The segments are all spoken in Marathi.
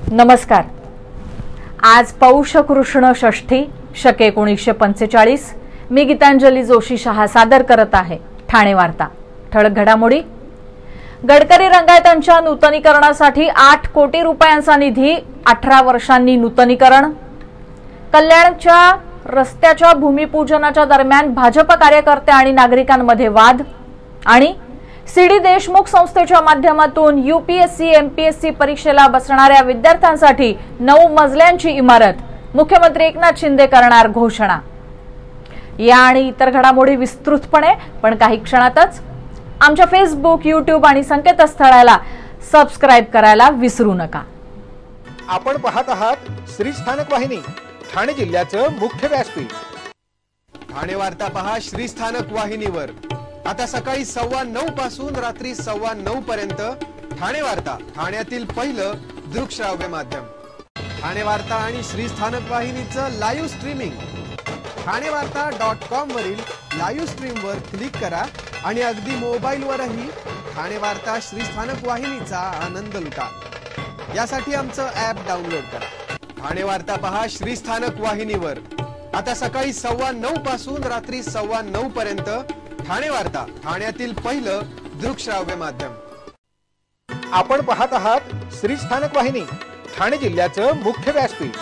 नमस्कार। आज पौष कृष्ण षष्ठी शके 1945। मी गीतांजली जोशी शहा सादर करत आहे ठाणे वार्ता। ठळक घडामोडी। गडकरी रंगायतांच्या नूतनीकरणासाठी 8 कोटी रुपयांचा निधी, 18 वर्षांनी नूतनीकरण। कल्याणच्या रस्त्याच्या भूमिपूजनाच्या दरम्यान भाजप कार्यकर्ते आणि नागरिकांमध्ये वाद। आणि सीडी देशमुख संस्थेच्या माध्यमातून यूपीएससी एमपीएससी परीक्षेला बसणाऱ्या विद्यार्थ्यांसाठी 9 मजल्यांची इमारत, मुख्यमंत्री एकनाथ शिंदे करणार घोषणा। या आणि इतर घडामोडी विस्तृतपणे पण काही क्षणातच। आमच्या फेसबुक, यूट्यूब आणि संकेतस्थळाला सबस्क्राइब करायला विसरू नका। आपण पाहत आहात श्री स्थानक वाहिनी, ठाणे जिल्ह्याचं मुख्य व्यासपीठ। ठाणे वार्ता पहा श्री स्थानक वाहिनीवर। आता सकाळी 9:15 पासून रात्री 9:15 पर्यंत ठाणे वार्ता, ठाण्यातील पहिलं दृकश्राव्य माध्यम। ठाणे वार्ता आणि श्री स्थानक वाहिनीचं लाईव्ह स्ट्रीमिंग ठाणेवार्ता.com वरील लाईव्ह स्ट्रीमवर क्लिक करा आणि अगदी मोबाईलवरही ठाणे वार्ता श्री स्थानक वाहिनीचा आनंद लुटा। यासाठी आमचं ॲप डाउनलोड करा। ठाणे वार्ता पहा श्री स्थानक वाहिनीवर। आता सकाळी 9:15 पासून रात्री 9:15 पर्यंत ठाणे वार्ता, ठाण्यातील पहिलं दृकश्राव्य माध्यम। आपण पाहत आहात श्री स्थानक वाहिनी, ठाणे जिल्ह्याचं मुख्य व्यासपीठ।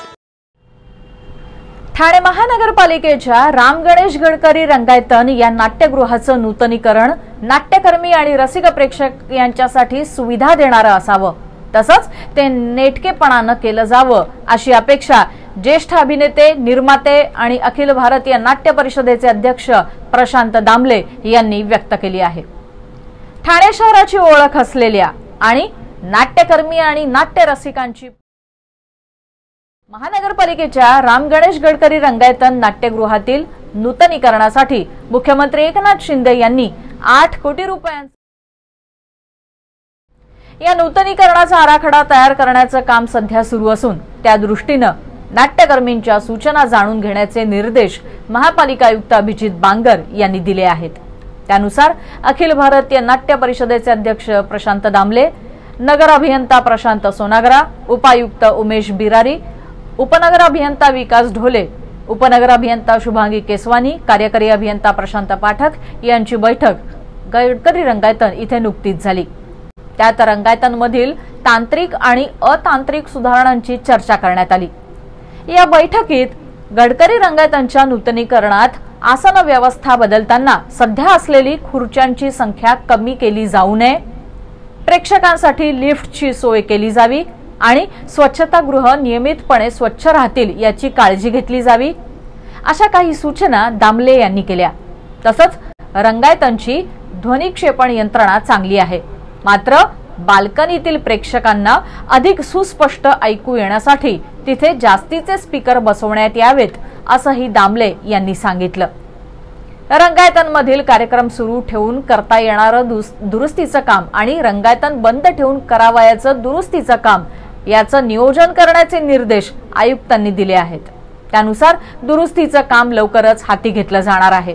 ठाणे महानगरपालिकेच्या राम गणेश गडकरी रंगायतन या नाट्यगृहाचं नूतनीकरण नाट्यकर्मी आणि रसिक प्रेक्षक यांच्यासाठी सुविधा देणारं असावं, तसंच ते नेटकेपणानं केलं जावं अशी अपेक्षा ज्येष्ठ अभिनेते, निर्माते आणि अखिल भारतीय नाट्य परिषदेचे अध्यक्ष प्रशांत दामले यांनी व्यक्त केली आहे। ठाणे शहराची ओळख असलेल्या आणि नाट्यकर्मी आणि नाट्य रसिकांची महानगरपालिकेच्या राम गणेश गडकरी रंगायतन नाट्यगृहातील नूतनीकरणासाठी मुख्यमंत्री एकनाथ शिंदे यांनी 8 कोटी रुपयांचा या नूतनीकरणाचा आराखडा तयार करण्याचं काम सध्या सुरू असून त्या दृष्टीनं नाट्यकर्मींच्या सूचना जाणून घेण्याचे निर्देश महापालिका आयुक्त अभिजित बांगर यांनी दिले आहेत। त्यानुसार अखिल भारतीय नाट्य परिषदेचे अध्यक्ष प्रशांत दामले, नगर अभियंता प्रशांत सोनागरा, उपायुक्त उमेश बिरारी, उपनगर अभियंता विकास ढोले, उपनगर अभियंता शुभांगी केसवानी, कार्यकारी अभियंता प्रशांत पाठक यांची बैठक गडकरी रंगायतन इथे नुकतीच झाली। त्यात रंगायतनमधील तांत्रिक आणि अतांत्रिक सुधारणांची चर्चा करण्यात आली। या बैठकीत गडकरी रंगायतनच्या नूतनीकरणात आसन व्यवस्था बदलताना सध्या असलेली खुर्च्यांची संख्या कमी केली जाऊ नये, प्रेक्षकांसाठी लिफ्टची सोय केली जावी आणि स्वच्छतागृह नियमितपणे स्वच्छ राहतील याची काळजी घेतली जावी, अशा काही सूचना दामले यांनी केल्या। तसंच रंगायतनची ध्वनिक्षेपण यंत्रणा चांगली आहे, मात्र बाल्कनीतील प्रेक्षकांना अधिक सुस्पष्ट ऐकू येण्यासाठी तिथे जास्तीचे स्पीकर बसवण्यात यावेत, असंही दामले यांनी सांगितलं। रंगायतनमधील कार्यक्रम सुरू ठेवून करता येणारं दुरुस्तीचं काम आणि रंगायतन बंद ठेवून करावयाचं दुरुस्तीचं काम याचं नियोजन करण्याचे निर्देश आयुक्तांनी दिले आहेत। त्यानुसार दुरुस्तीचं काम लवकरच हाती घेतलं जाणार आहे।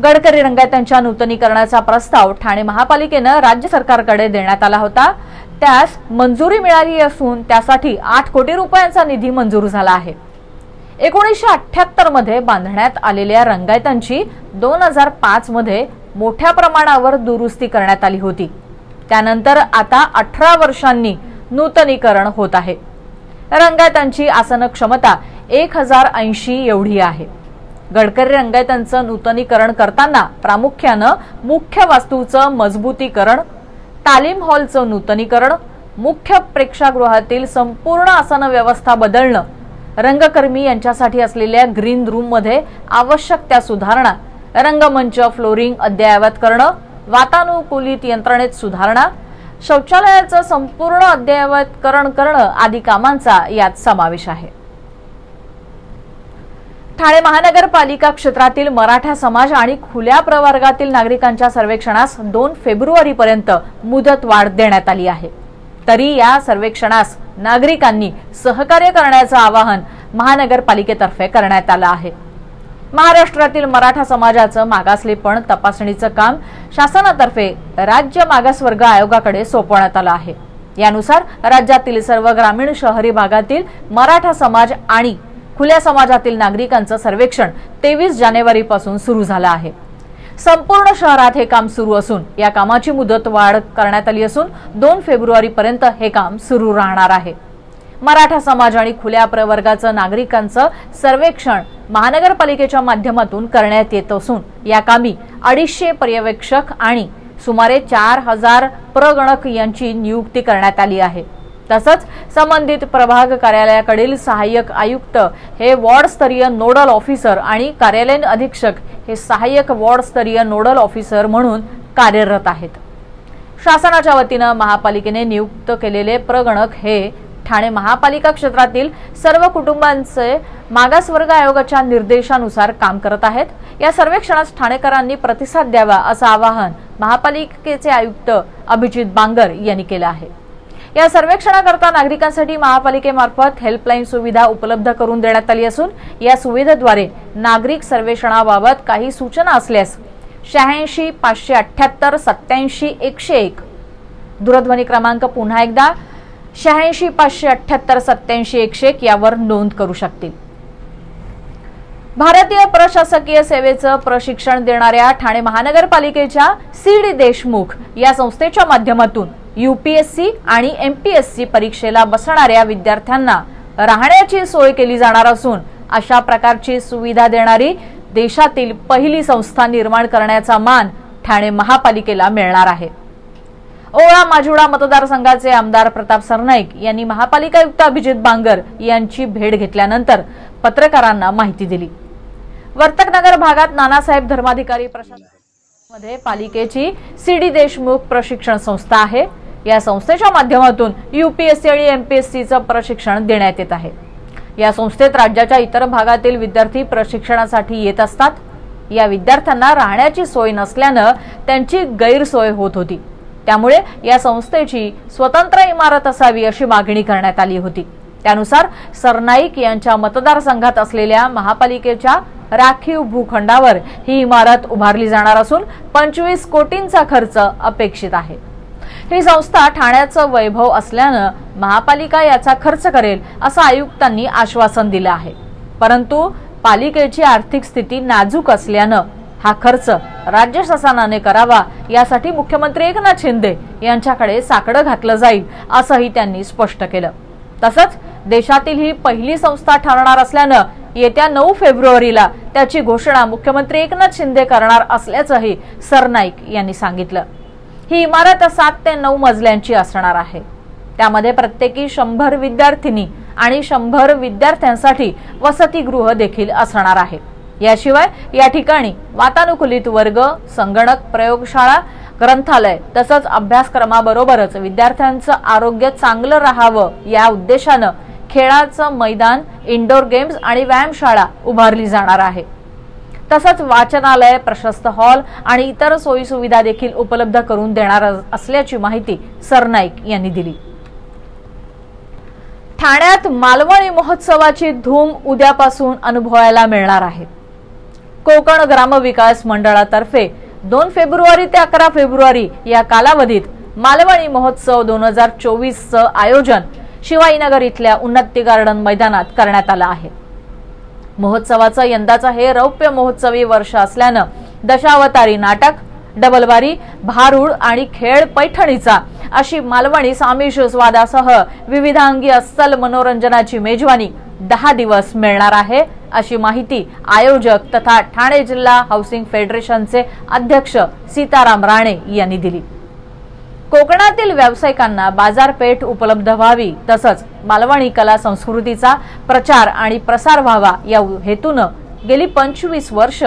गडकरी रंगायतनच्या नूतनीकरणाचा प्रस्ताव ठाणे महापालिकेनं राज्य सरकारकडे देण्यात आला होता। त्यास मंजुरी मिळाली असून त्यासाठी 8 कोटी रुपयांचा निधी मंजूर झाला आहे। 1978 मध्ये बांधण्यात आलेल्या रंगायतनची 2005 मध्ये मोठ्या प्रमाणावर दुरुस्ती करण्यात आली होती। त्यानंतर आता 18 वर्षांनी नूतनीकरण होत आहे। रंगायतनची आसन क्षमता 1080 एवढी आहे। गडकरी रंगायतनचं नूतनीकरण करताना प्रामुख्यानं मुख्य वास्तूचं मजबूतीकरण, तालीम हॉलचं नूतनीकरण, मुख्य प्रेक्षागृहातील संपूर्ण आसन व्यवस्था बदलणं, रंगकर्मी यांच्यासाठी असलेल्या ग्रीन रूम मध्ये आवश्यक त्या सुधारणा, रंगमंच फ्लोरिंग अद्ययावत करणं, वातानुकूलित यंत्रणेत सुधारणा, शौचालयाचं संपूर्ण अद्ययावतकरण करणं आदी कामांचा यात समावेश आहे। ठाणे महानगरपालिका क्षेत्रातील मराठा समाज आणि खुल्या प्रवर्गातील नागरिकांच्या सर्वेक्षणास 2 फेब्रुवारीपर्यंत मुदतवाढ देण्यात आली आहे। तरी या सर्वेक्षणास नागरिकांनी सहकार्य करण्याचं आवाहन महानगरपालिकेतर्फे करण्यात आलं आहे। महाराष्ट्रातील मराठा समाजाचं मागासलेपण तपासणीचं काम शासनातर्फे राज्य मागासवर्ग आयोगाकडे सोपवण्यात आलं आहे। यानुसार राज्यातील सर्व ग्रामीण शहरी भागातील मराठा समाज आणि खुल्या समाजातील नागरिकांचं सर्वेक्षण 23 जानेवारीपासून सुरू झालं आहे। संपूर्ण शहरात हे काम सुरू असून या कामाची मुदत वाढ करण्यात आली असून 2 फेब्रुवारीपर्यंत हे काम सुरू राहणार आहे। मराठा समाज आणि खुल्या प्रवर्गाचं नागरिकांचं सर्वेक्षण महानगरपालिकेच्या माध्यमातून करण्यात येत असून या कामी 250 पर्यवेक्षक आणि सुमारे 4000 प्रगणक यांची नियुक्ती करण्यात आली आहे। तसंच संबंधित प्रभाग कार्यालयाकडील सहाय्यक आयुक्त हे वॉर्ड स्तरीय नोडल ऑफिसर आणि कार्यालयीन अधीक्षक हे सहाय्यक वॉर्ड स्तरीय नोडल ऑफिसर म्हणून कार्यरत आहेत। शासनाच्या वतीने महापालिकेने नियुक्त केलेले प्रगणक हे ठाणे महापालिका क्षेत्रातील सर्व कुटुंबांचे मागासवर्ग आयोगाच्या निर्देशानुसार काम करत आहेत। या सर्वेक्षणास ठाणेकरांनी प्रतिसाद द्यावा असं आवाहन महापालिकेचे आयुक्त अभिजित बांगर यांनी केलं आहे। या सर्वेक्षणाकरता नागरिकांसाठी महापालिकेमार्फत हेल्पलाईन सुविधा उपलब्ध करून देण्यात आली असून या सुविधेद्वारे नागरिक सर्वेक्षणाबाबत काही सूचना असल्यास 86 578 87 101 दूरध्वनी क्रमांक पुन्हा एकदा 86 578 87 101 यावर नोंद करू शकतील। भारतीय प्रशासकीय सेवेचं प्रशिक्षण देणाऱ्या ठाणे महानगरपालिकेच्या सी.डी. देशमुख या संस्थेच्या माध्यमातून यूपीएससी आणि एमपीएससी परीक्षेला बसणाऱ्या विद्यार्थ्यांना राहण्याची सोय केली जाणार असून अशा प्रकारची सुविधा देणारी देशातील पहिली संस्था निर्माण करण्याचा मान ठाणे महापालिकेला मिळणार आहे। ओळा माजुडा मतदारसंघाचे आमदार प्रताप सरनाईक यांनी महापालिका आयुक्त अभिजित बांगर यांची भेट घेतल्यानंतर पत्रकारांना माहिती दिली। वर्तकनगर भागात नानासाहेब धर्माधिकारी प्रशासनामध्ये पालिकेची सी.डी. देशमुख प्रशिक्षण संस्था आहे। या संस्थेच्या माध्यमातून यूपीएससी आणि एमपीएससीचं प्रशिक्षण देण्यात येत आहे। या संस्थेत राज्याच्या इतर भागातील विद्यार्थी प्रशिक्षणासाठी येत असतात। या विद्यार्थ्यांना राहण्याची सोय नसल्यानं त्यांची गैरसोय होत होती। त्यामुळे या संस्थेची स्वतंत्र इमारत असावी अशी मागणी करण्यात आली होती। त्यानुसार सरनाईक यांच्या मतदारसंघात असलेल्या महापालिकेच्या राखीव भूखंडावर ही इमारत उभारली जाणार असून 25 कोटींचा खर्च अपेक्षित आहे। ही संस्था ठाण्याचं वैभव असल्यानं महापालिका याचा खर्च करेल असं आयुक्तांनी आश्वासन दिलं आहे। परंतु पालिकेची आर्थिक स्थिती नाजूक असल्यानं हा खर्च राज्य शासनाने करावा यासाठी मुख्यमंत्री एकनाथ शिंदे यांच्याकडे साकडं घातलं जाईल असंही त्यांनी स्पष्ट केलं। तसंच देशातील ही पहिली संस्था ठरणार असल्यानं येत्या 9 फेब्रुवारीला त्याची घोषणा मुख्यमंत्री एकनाथ शिंदे करणार असल्याचंही सरनाईक यांनी सांगितलं। ही इमारत 7 ते 9 मजल्यांची असणार आहे। त्यामध्ये प्रत्येकी 100 विद्यार्थिनी आणि 100 विद्यार्थ्यांसाठी वसतिगृह देखील असणार आहे। याशिवाय या ठिकाणी वातानुकूलित वर्ग, संगणक प्रयोगशाळा, ग्रंथालय तसंच अभ्यासक्रमाबरोबरच विद्यार्थ्यांचं आरोग्य चांगलं राहावं या उद्देशानं खेळाचं मैदान, इंडोर गेम्स आणि व्यायामशाळा उभारली जाणार आहे। तसंच वाचनालय, प्रशस्त हॉल आणि इतर सोयी सुविधा देखील उपलब्ध करून देणार असल्याची माहिती सरनाईक यांनी दिली। ठाण्यात मालवणी महोत्सवाची धूम उद्यापासून अनुभवायला मिळणार आहे। कोकण ग्रामविकास मंडळातर्फे 2 फेब्रुवारी ते 11 फेब्रुवारी या कालावधीत मालवणी महोत्सव 2024चं आयोजन शिवाईनगर इथल्या उन्नती गार्डन मैदानात करण्यात आलं आहे। महोत्सवाचं यंदाचं हे रौप्य महोत्सवी वर्ष असल्यानं दशावतारी नाटक, डबलबारी, भारूड आणि खेळ पैठणीचा अशी मालवणी सामिष स्वादासह विविधांगी अस्सल मनोरंजनाची मेजवानी 10 दिवस मिळणार आहे अशी माहिती आयोजक तथा ठाणे जिल्हा हाऊसिंग फेडरेशनचे अध्यक्ष सीताराम राणे यांनी दिली। कोकणातील व्यावसायिकांना बाजारपेठ उपलब्ध व्हावी तसंच मालवणी कला संस्कृतीचा प्रचार आणि प्रसार व्हावा या हेतूनं गेली 25 वर्ष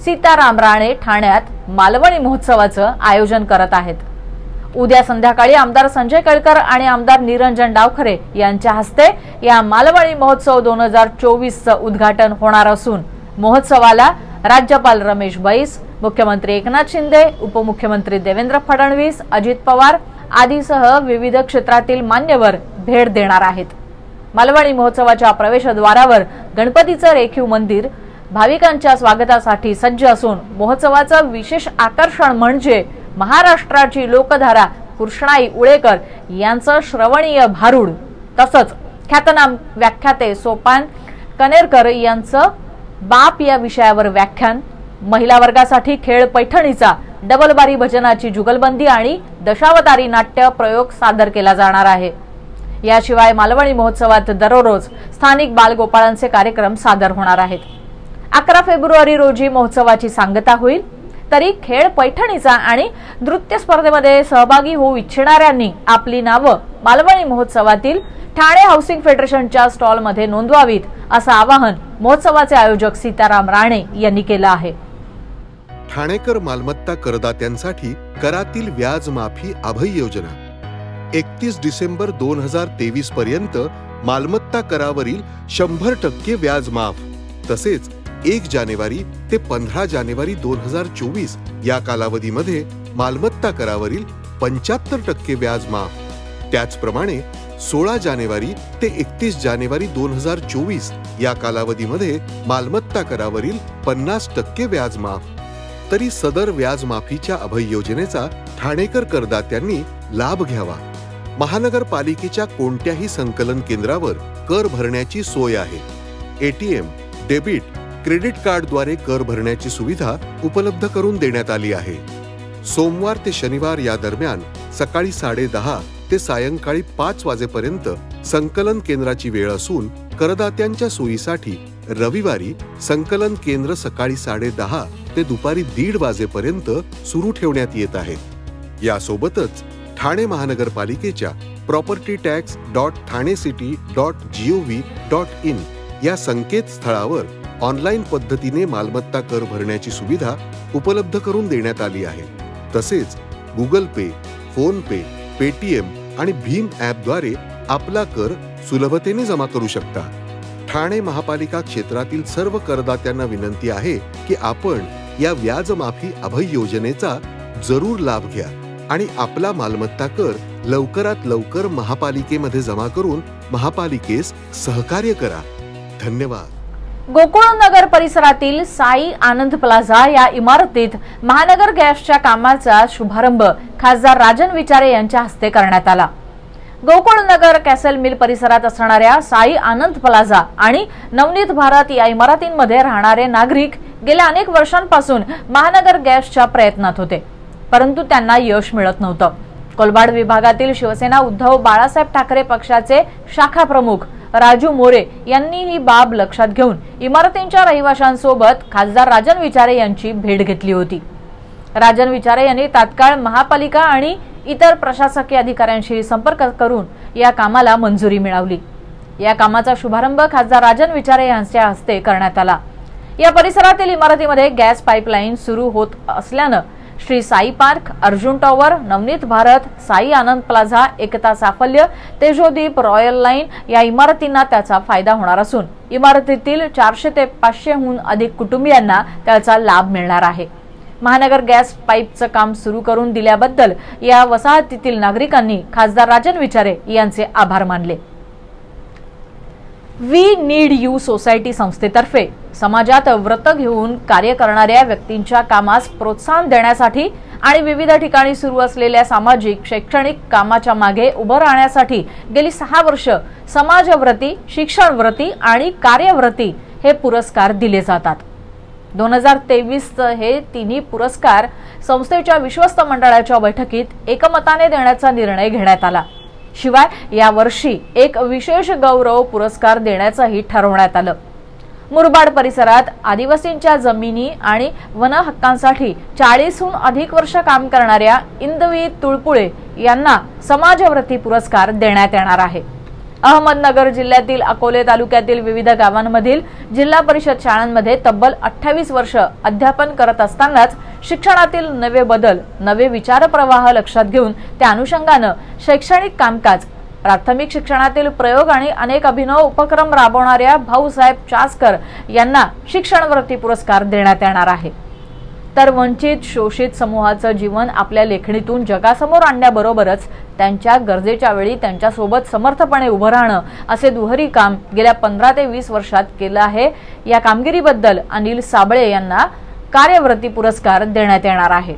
सीताराम राणे ठाण्यात मालवणी महोत्सवाचं आयोजन करत आहेत। उद्या संध्याकाळी आमदार संजय केळकर आणि आमदार निरंजन डावखरे यांच्या हस्ते या मालवणी महोत्सव 2024चं उद्घाटन होणार असून महोत्सवाला राज्यपाल रमेश बैस, मुख्यमंत्री एकनाथ शिंदे, उपमुख्यमंत्री देवेंद्र फडणवीस, अजित पवार आदीसह विविध क्षेत्रातील मान्यवर भेट देणार आहेत। मालवणी महोत्सवाच्या प्रवेशद्वारावर गणपतीचं रेखीव मंदिर भाविकांच्या स्वागतासाठी सज्ज असून महोत्सवाचं विशेष आकर्षण म्हणजे महाराष्ट्राची लोकधारा कृष्णाई उळेकर यांचं श्रवणीय भारूड, तसंच ख्यातनाम व्याख्याते सोपान कनेरकर यांचं बाप या विषयावर व्याख्यान, महिला वर्गासाठी खेळ पैठणीचा, डबलबारी भजनाची जुगलबंदी आणि दशावतारी नाट्य प्रयोग सादर केला जाणार आहे। याशिवाय मालवणी महोत्सवात दररोज स्थानिक बालगोपाळांचे कार्यक्रम सादर होणार आहेत। 11 फेब्रुवारी रोजी महोत्सवाची सांगता होईल, तरी खेळ पैठणीचा आणि नृत्य स्पर्धेमध्ये सहभागी होऊ इच्छिणाऱ्यांनी आपली नावं मालवणी महोत्सवातील ठाणे हाऊसिंग फेडरेशनच्या स्टॉलमध्ये नोंदवावीत, असं आवाहन महोत्सवाचे आयोजक सीताराम राणे यांनी केलं आहे। ठाणेकर मालमत्ता करदात्यांसाठी करातील व्याज माफी अभय योजना 31 डिसेंबर 2023 पर्यंत मालमत्ता करावरील 100% व्याज माफ, तसेच 1 जानेवारी ते 15 जानेवारी 2024 या कालावधीमध्ये मालमत्ता करावरील 75% व्याज माफ। त्याचप्रमाणे 16 जानेवारी ते 31 जानेवारी 2024 या कालावधीमध्ये मालमत्ता करावरील 50% व्याज माफ। तरी सदर व्याज माफीच्या अभय योजनेचा ठाणेकर करदात्यांनी लाभ घ्यावा। महानगरपालिकेच्या कोणत्याही संकलन केंद्रावर कर भरण्याची सोय आहे। एटीएम, डेबिट, क्रेडिट कार्डद्वारे कर भरण्याची सुविधा उपलब्ध करून देण्यात आली आहे। सोमवार ते शनिवार या दरम्यान सकाळी 10:30 ते सायंकाळी 5 वाजेपर्यंत संकलन केंद्राची वेळ असून करदात्यांच्या सोयीसाठी रविवारी संकलन केंद्र सकाळी 10:30 ते दुपारी 1:30 वाजेपर्यंत सुरू ठेवण्यात येत आहेत। यासोबतच ठाणे महानगरपालिकेच्या propertytax.thanecity.gov.in या संकेतस्थळावर ऑनलाईन पद्धतीने मालमत्ता कर भरण्याची सुविधा उपलब्ध करून देण्यात आली आहे। तसेच गुगल पे, फोन पे, पेटीएम आणि भीम ॲपद्वारे आपला कर सुलभतेने जमा करू शकता। ठाणे महापालिका क्षेत्रातील सर्व करदात्यांना विनंती आहे की आपण या व्याज माफी अभय योजनेचा जरूर लाभ घ्या आणि आपला मालमत्ता कर लवकरात लवकर महापालिकेमध्ये जमा करून महापालिकेस सहकार्य करा। धन्यवाद। गोकुळनगर परिसरातील साई आनंद प्लाझा या इमारतीत महानगर गॅसच्या कामाचा शुभारंभ खासदार राजन विचारे यांच्या हस्ते करण्यात आला। गोकुळनगर कॅसल मिल परिसरात असणाऱ्या साई आनंद प्लाझा आणि नवनीत भारत या इमारतींमध्ये राहणारे नागरिक गेल्या अनेक वर्षांपासून महानगर गॅसच्या प्रयत्नात होते, परंतु त्यांना यश मिळत नव्हतं। कोलबाड विभागातील शिवसेना उद्धव बाळासाहेब ठाकरे पक्षाचे शाखा प्रमुख राजू मोरे यांनी ही बाब लक्षात घेऊन इमारतींच्या रहिवाशांसोबत खासदार राजन विचारे यांची भेट घेतली होती। राजन विचारे यांनी तात्काळ महापालिका आणि इतर प्रशासकीय अधिकाऱ्यांशी संपर्क करून या कामाला मंजुरी मिळवली। या कामाचा शुभारंभ खासदार राजन विचारे यांच्या हस्ते करण्यात आला। या परिसरातील इमारतीमध्ये गॅस पाईपलाईन सुरू होत असल्यानं श्री साई पार्क, अर्जुन टॉवर, नवनीत भारत, साई आनंद प्लाझा, एकता साफल्य, तेजोदीप, रॉयल लाईन या इमारतींना त्याचा फायदा होणार असून इमारतीतील 400 ते 500 हून अधिक कुटुंबियांना त्याचा लाभ मिळणार आहे। महानगर गॅस पाईपचं काम सुरू करून दिल्याबद्दल या वसाहतीतील नागरिकांनी खासदार राजन विचारे यांचे आभार मानले। वी नीड यू सोसायटी संस्थेतर्फे समाजात व्रत घेऊन कार्य करणाऱ्या व्यक्तींच्या कामास प्रोत्साहन देण्यासाठी आणि विविध ठिकाणी सुरू असलेल्या सामाजिक शैक्षणिक कामाच्या मागे उभं राहण्यासाठी गेली 6 वर्ष समाजव्रती, शिक्षणव्रती आणि कार्यव्रती हे पुरस्कार दिले जातात। 2023 हे तिन्ही पुरस्कार संस्थेच्या विश्वस्त मंडळाच्या बैठकीत एकमताने देण्याचा निर्णय घेण्यात आला। शिवाय या वर्षी एक विशेष गौरव पुरस्कार देण्याचंही ठरवण्यात आलं। मुरबाड परिसरात आदिवासींच्या जमिनी आणि वन हक्कांसाठी 40हून अधिक वर्ष काम करणाऱ्या इंदवी तुळपुळे यांना समाजव्रती पुरस्कार देण्यात येणार आहे। अहमदनगर जिल्ह्यातील अकोले तालुक्यातील विविध गावांमधील जिल्हा परिषद शाळांमध्ये तब्बल 28 वर्ष अध्यापन करत असतानाच शिक्षणातील नवे बदल, नवे विचार प्रवाह लक्षात घेऊन त्या अनुषंगाने शैक्षणिक कामकाज, प्राथमिक शिक्षणातील प्रयोग आणि अनेक अभिनव उपक्रम राबवणाऱ्या भाऊसाहेब चासकर यांना शिक्षणव्रती पुरस्कार देण्यात येणार आहे। तर वंचित शोषित समूहाचं जीवन आपल्या लेखणीतून जगासमोर आणण्याबरोबरच त्यांच्या गरजेच्या वेळी त्यांच्यासोबत समर्थपणे उभं राहणं असे दुहेरी काम गेल्या 15 ते 20 वर्षात केलं आहे। या कामगिरीबद्दल अनिल साबळे यांना कार्यव्रती पुरस्कार देण्यात येणार आहे।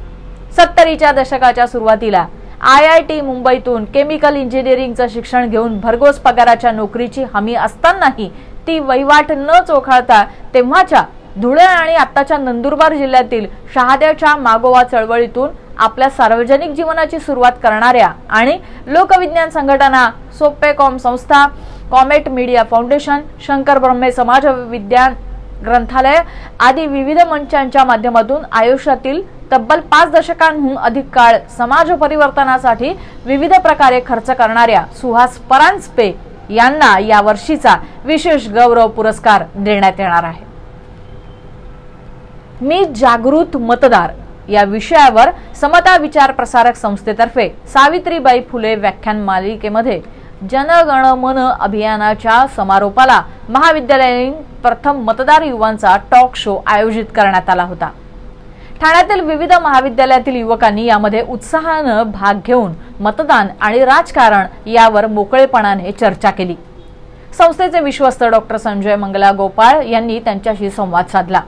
70च्या दशकाच्या सुरुवातीला IIT मुंबईतून केमिकल इंजिनिअरिंगचं शिक्षण घेऊन भरघोस पगाराच्या नोकरीची हमी असतानाही ती वहिवाट न चोखाळता तेव्हाच्या धुळे आणि आत्ताच्या नंदुरबार जिल्ह्यातील शहाद्याच्या मागोवा चळवळीतून आपल्या सार्वजनिक जीवनाची सुरुवात करणाऱ्या आणि लोकविज्ञान संघटना, सोप्पेकॉम संस्था, comet media foundation, Shankar Brahme समाज विज्ञान ग्रंथालय आदी विविध मंचांच्या माध्यमातून आयुष्यातील तब्बल 5 दशकांहून अधिक काळ समाज परिवर्तनासाठी विविध प्रकारे खर्च करणाऱ्या सुहास परांजपे यांना या वर्षीचा विशेष गौरव पुरस्कार देण्यात येणार आहे। मी जागृत मतदार या विषयावर समता विचार प्रसारक संस्थेतर्फे सावित्रीबाई फुले व्याख्यान मालिकेमध्ये जनगण मन अभियानाच्या समारोपाला महाविद्यालयीन प्रथम मतदार युवांचा टॉक शो आयोजित करण्यात आला होता। ठाण्यातील विविध महाविद्यालयातील युवकांनी यामध्ये उत्साहानं भाग घेऊन मतदान आणि राजकारण यावर मोकळेपणाने चर्चा केली। संस्थेचे विश्वस्त डॉक्टर संजय मंगला गोपाळ यांनी त्यांच्याशी संवाद साधला।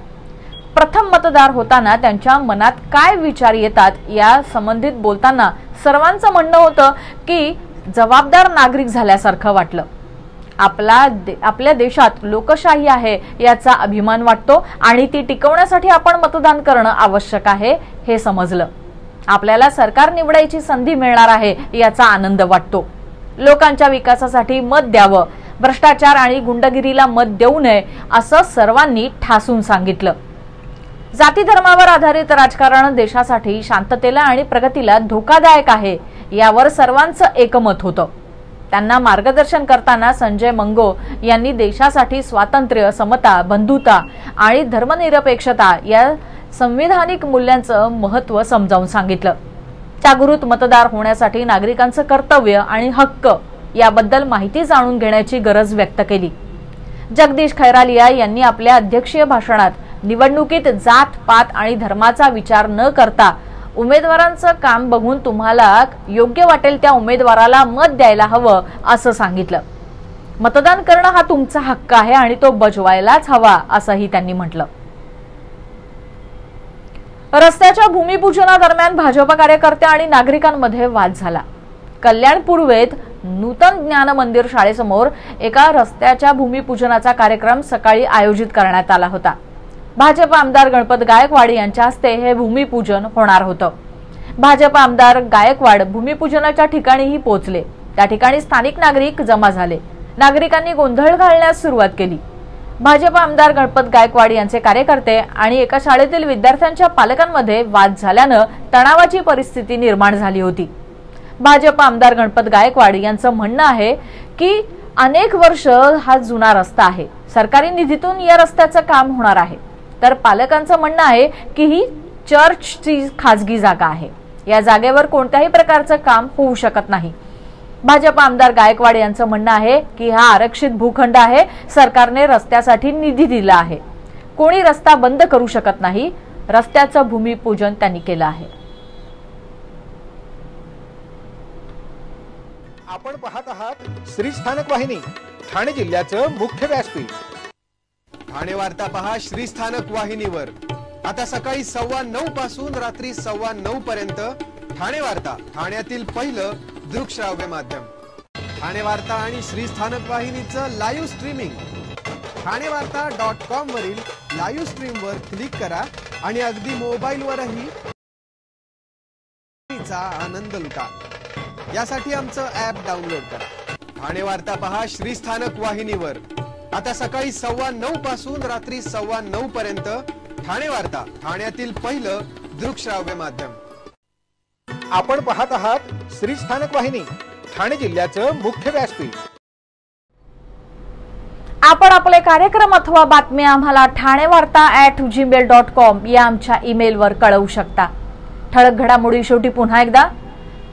प्रथम मतदार होताना त्यांच्या मनात काय विचार येतात या संबंधित बोलताना सर्वांचं म्हणणं होतं की जबाबदार नागरिक झाल्यासारखं वाटलं। आपल्या देशात लोकशाही आहे याचा अभिमान वाटतो आणि ती टिकवण्यासाठी आपण मतदान करणं आवश्यक आहे हे समजलं। आपल्याला सरकार निवडायची संधी मिळणार आहे याचा आनंद वाटतो। लोकांच्या विकासासाठी मत द्यावं, भ्रष्टाचार आणि गुंडगिरीला मत देऊ नये असं सर्वांनी ठासून सांगितलं। जाती धर्मावर आधारित राजकारण देशासाठी शांततेला आणि प्रगतीला धोकादायक आहे यावर सर्वांचं एकमत होतं। त्यांना मार्गदर्शन करताना संजय मंगो यांनी देशासाठी स्वातंत्र्य, समता, बंधुता आणि धर्मनिरपेक्षता या संविधानिक मूल्यांचं महत्त्व समजावून सांगितलं। जागृत मतदार होण्यासाठी नागरिकांचं कर्तव्य आणि हक्क याबद्दल माहिती जाणून घेण्याची गरज व्यक्त केली। जगदीश खैरालिया यांनी आपल्या अध्यक्षीय भाषणात निवडणुकीत जात, पात आणि धर्माचा विचार न करता उमेदवारांचं काम बघून तुम्हाला योग्य वाटेल त्या उमेदवाराला मत द्यायला हवं असं सांगितलं। मतदान करणं हा तुमचा हक्क आहे आणि तो बजवायलाच हवा असंही त्यांनी म्हटलं। रस्त्याच्या भूमिपूजनादरम्यान भाजप कार्यकर्ते आणि नागरिकांमध्ये वाद झाला। कल्याण पूर्वेत नूतन ज्ञान मंदिर शाळेसमोर एका रस्त्याच्या भूमिपूजनाचा कार्यक्रम सकाळी आयोजित करण्यात आला होता। भाजप आमदार गणपत गायकवाड यांच्या हस्ते हे भूमिपूजन होणार होतं। भाजप आमदार गायकवाड भूमिपूजनाच्या ठिकाणीही पोहोचले। त्या ठिकाणी स्थानिक नागरिक जमा झाले। नागरिकांनी गोंधळ घालण्यास सुरुवात केली। भाजप आमदार गणपत गायकवाड यांचे कार्यकर्ते आणि एका शाळेतील विद्यार्थ्यांच्या पालकांमध्ये वाद झाल्यानं तणावाची परिस्थिती निर्माण झाली होती। भाजप आमदार गणपत गायकवाड यांचं म्हणणं आहे की अनेक वर्ष हा जुना रस्ता आहे, सरकारी निधीतून या रस्त्याचं काम होणार आहे, तर पालकांचं म्हणणं आहे की ही चर्चची खासगी जागा आहे, या जागेवर कोणत्याही प्रकारचं काम होऊ शकत नाही। भाजप आमदार गायकवाड यांचं म्हणणं आहे की हा आरक्षित भूखंड आहे, सरकारने रस्त्यासाठी निधी दिला आहे, कोणी रस्ता बंद करू शकत नाही। रस्त्याचं भूमिपूजन त्यांनी केलं आहे। आपण पाहत आहात श्री स्थानक वाहिनी, ठाणे जिल्ह्याचं मुख्य व्यासपीठ। ठाणे वार्ता पहा श्री स्थानक वाहिनीवर। आता सकाळी 9:15 पासून रात्री 9:15 पर्यंत ठाणे वार्ता, ठाण्यातील पहिलं दृकश्राव्य माध्यम। ठाणे वार्ता आणि श्री स्थानक वाहिनीचं लाईव्ह स्ट्रीमिंग ठाणेवार्ता.com वरील लाईव्ह स्ट्रीमवर क्लिक करा आणि अगदी मोबाईलवरही आनंद लुटा। यासाठी आमचं ॲप डाउनलोड करा। ठाणे वार्ता पहा श्री स्थानक वाहिनीवर। आता सकाळी 9:15 पासून रात्री 9:15 पर्यंत ठाणे वार्ता, ठाण्यातील पहिलं दृकश्राव्य माध्यम। आपण पाहत आहात श्री स्थानक वाहिनी, ठाणे जिल्ह्याचं मुख्य व्यासपीठ। आपण आपले कार्यक्रम अथवा बातम्या आम्हाला ठाणेवार्ता@gmail.com या आमच्या ईमेलवर कळवू शकता। ठळक घडामोडी शेवटी पुन्हा एकदा।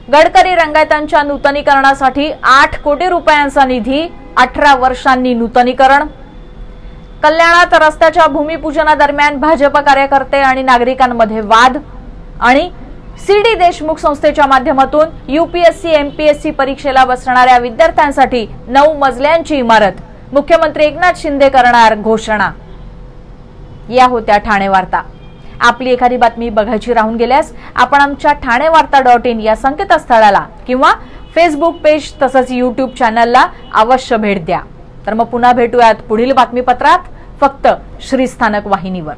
गडकरी रंगायतांच्या नूतनीकरणासाठी 8 कोटी रुपयांचा निधी, 18 वर्षांनी नूतनीकरण। कल्याणात रस्त्याच्या भूमिपूजनादरम्यान भाजप कार्यकर्ते आणि नागरिकांमध्ये वाद आणि CD देशमुख संस्थेच्या माध्यमातून UPSC MPSC परीक्षेला बसणाऱ्या विद्यार्थ्यांसाठी 9 मजल्यांची इमारत, मुख्यमंत्री एकनाथ शिंदे करणार घोषणा. या होत्या ठाणे वार्ता. आपली एखादी बातमी बघायची राहून गेल्यास आपण आमच्या thanewarta.in या संकेतस्थळाला किंवा फेसबुक पेज तसंच YouTube चॅनलला अवश्य भेट द्या. तर मग पुन्हा भेटूयात पुढील बातमीपत्रात, फक्त श्रीस्थानक वाहिनीवर.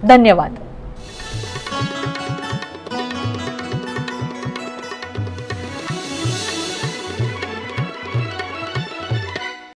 धन्यवाद.